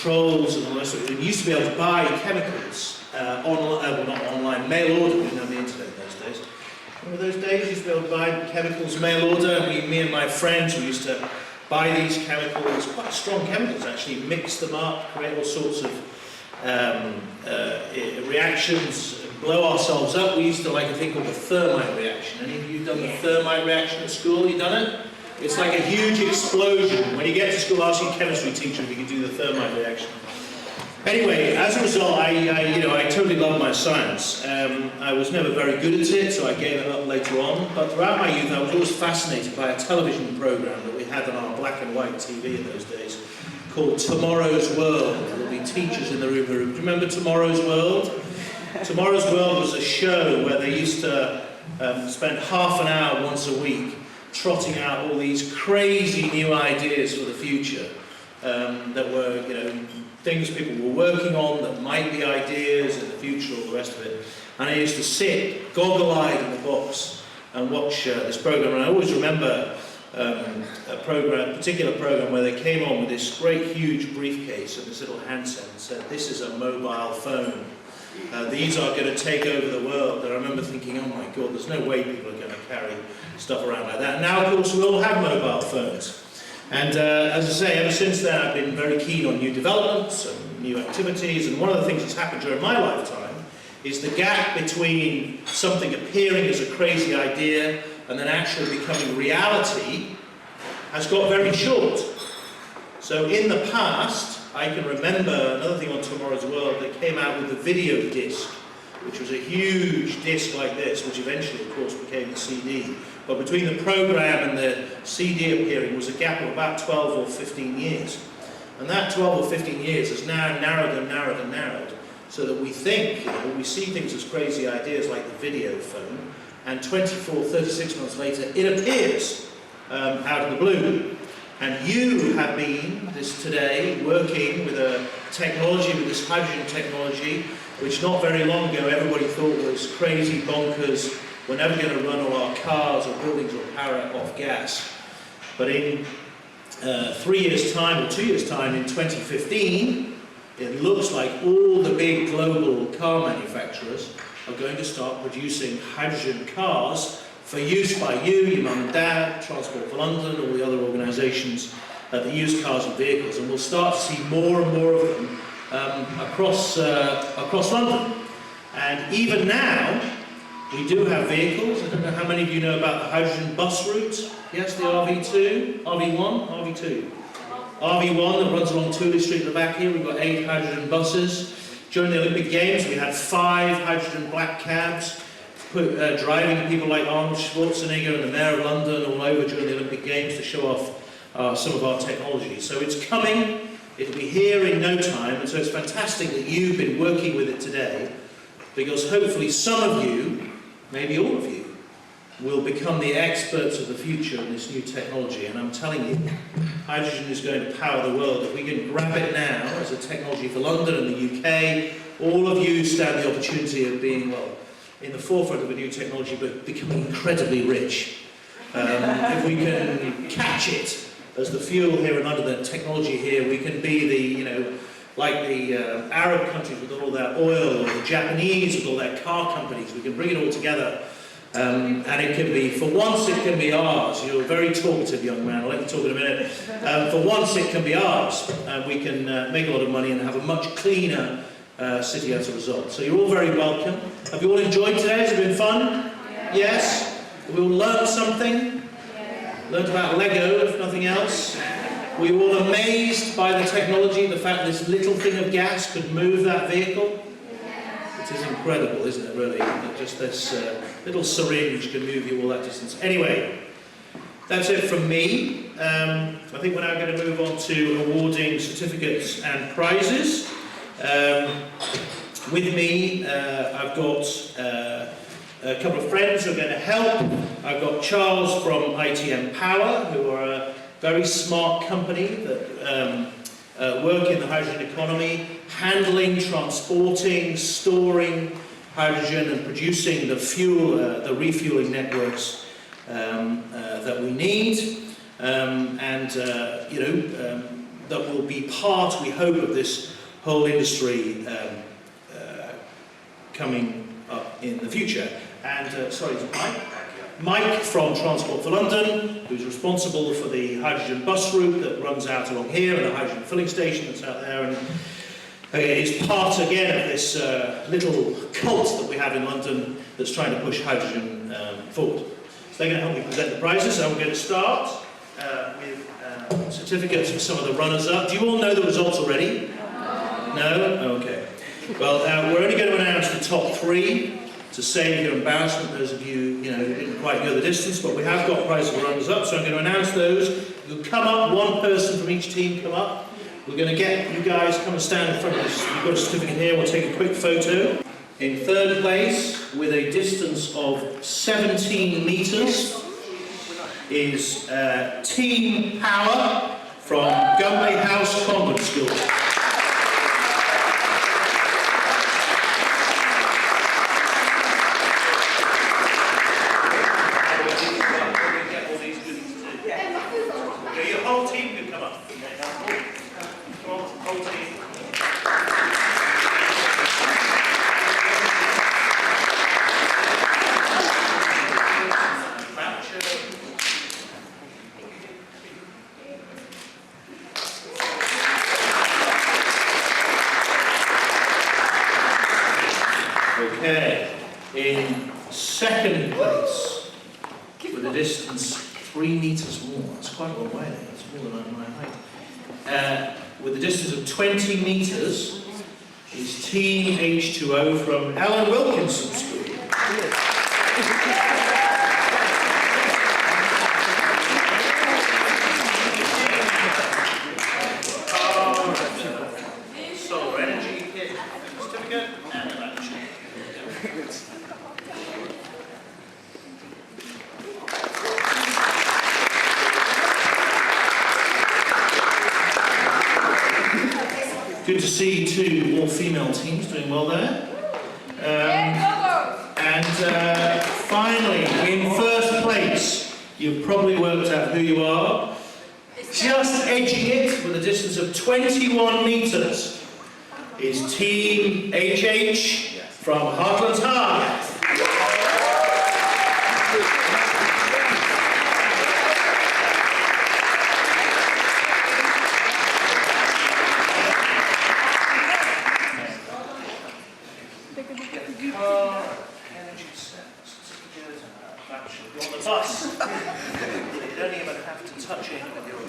controls and all that sort of thing. You used to be able to buy chemicals online, well not online, mail order. We didn't have the internet in those days. Remember those days? You used to be able to buy chemicals mail order. Me and my friends, we used to buy these chemicals, quite strong chemicals actually, mix them up, create all sorts of reactions, blow ourselves up. We used to like a thing called the thermite reaction. Any of you done the thermite reaction at school? You done it? It's like a huge explosion. When you get to school, ask your chemistry teacher if you can do the thermite reaction. Anyway, as a result, I totally loved my science. I was never very good at it, so I gave it up later on. But throughout my youth, I was always fascinated by a television program that we had on our black and white TV in those days, called Tomorrow's World. There would be teachers in the room. Do you remember Tomorrow's World? Tomorrow's World was a show where they used to spend half an hour once a week trotting out all these crazy new ideas for the future that were, things people were working on that might be ideas in the future, all the rest of it. And I used to sit goggle-eyed in the box and watch this program. And I always remember a particular program where they came on with this great huge briefcase and this little handset and said, "This is a mobile phone. These are going to take over the world." And I remember thinking, oh my God, there's no way people are going to carry stuff around like that. Now, of course, we all have mobile phones. And as I say, ever since then, I've been very keen on new developments and new activities. And one of the things that's happened during my lifetime is the gap between something appearing as a crazy idea and then actually becoming reality has got very short. So in the past, I can remember another thing on Tomorrow's World, they came out with the video disc, which was a huge disc like this, which eventually, of course, became the CD. But between the program and the CD appearing was a gap of about 12 or 15 years. And that 12 or 15 years has now narrowed and narrowed and narrowed, so that we think, we see things as crazy ideas like the video phone, and 24, 36 months later, it appears out of the blue. And you have been, today, working with a technology, with this hydrogen technology, which not very long ago everybody thought was crazy, bonkers. We're never going to run all our cars or buildings or power off gas. But in 3 years' time, or 2 years' time, in 2015, it looks like all the big global car manufacturers are going to start producing hydrogen cars for use by you, your mum and dad, Transport for London, all the other organisations that use cars and vehicles, and we'll start to see more and more of them across London. And even now, we do have vehicles. I don't know how many of you know about the hydrogen bus route. Yes, the RV2, RV1, RV2. RV1 that runs along Tooley Street at the back here. We've got 8 hydrogen buses. During the Olympic Games, we had 5 hydrogen black cabs, driving people like Arnold Schwarzenegger and the Mayor of London all over during the Olympic Games to show off some of our technology. So it's coming, it'll be here in no time, and so it's fantastic that you've been working with it today, because hopefully some of you, maybe all of you, will become the experts of the future in this new technology. And I'm telling you, hydrogen is going to power the world. If we can grab it now as a technology for London and the UK, all of you stand the opportunity of being, well, in the forefront of a new technology, but becoming incredibly rich. If we can catch it as the fuel here and under the technology here, we can be the, like the Arab countries with all their oil, or the Japanese with all their car companies. We can bring it all together, and it can be, for once it can be ours. You're a very talkative young man, I'll let you talk in a minute. For once it can be ours, and we can make a lot of money and have a much cleaner city as a result. So you're all very welcome. Have you all enjoyed today? Has it been fun? Yeah. Yes? Have we all learned something? Yeah. Learned about Lego, if nothing else? Were you all amazed by the technology, the fact this little thing of gas could move that vehicle? Yeah. It is incredible, isn't it, really? That just this little syringe can move you all that distance. Anyway, that's it from me. I think we're now going to move on to awarding certificates and prizes. With me, I've got a couple of friends who are going to help. I've got Charles from ITM Power, who are a very smart company that work in the hydrogen economy, handling, transporting, storing hydrogen and producing the fuel, the refueling networks that will be part, we hope, of this whole industry coming up in the future. And, sorry, is it Mike? Mike from Transport for London, who's responsible for the hydrogen bus route that runs out along here and the hydrogen filling station that's out there. And it's part, again, of this little cult that we have in London that's trying to push hydrogen forward. So they're going to help me present the prizes. So we're going to start with certificates for some of the runners-up. Do you all know the results already? No? Okay. Well, we're only going to announce the top 3 to save your embarrassment, those of you, who didn't quite go the distance, but we have got prizes for runners-up, so I'm going to announce those. You'll come up, one person from each team come up. We're going to get you guys come and stand in front of us. You've got a certificate here, we'll take a quick photo. In 3rd place, with a distance of 17 metres, is Team Power from Gumley House Convent School. Your whole team can come up. Whole team. Okay, in 2nd place, with a distance 3 metres more, that's quite a long way, that's more than my height. With a distance of 20 metres, is Team H2O from Alan Wilkinson School. Solar energy kit, certificate, and a badge. Good to see 2 all-female teams doing well there. And finally, in 1st place, you've probably worked out who you are. Just edging it with a distance of 21 metres is Team HH from Heartlands High. Energy certificate, that should be on the bus. You don't even have to touch it with your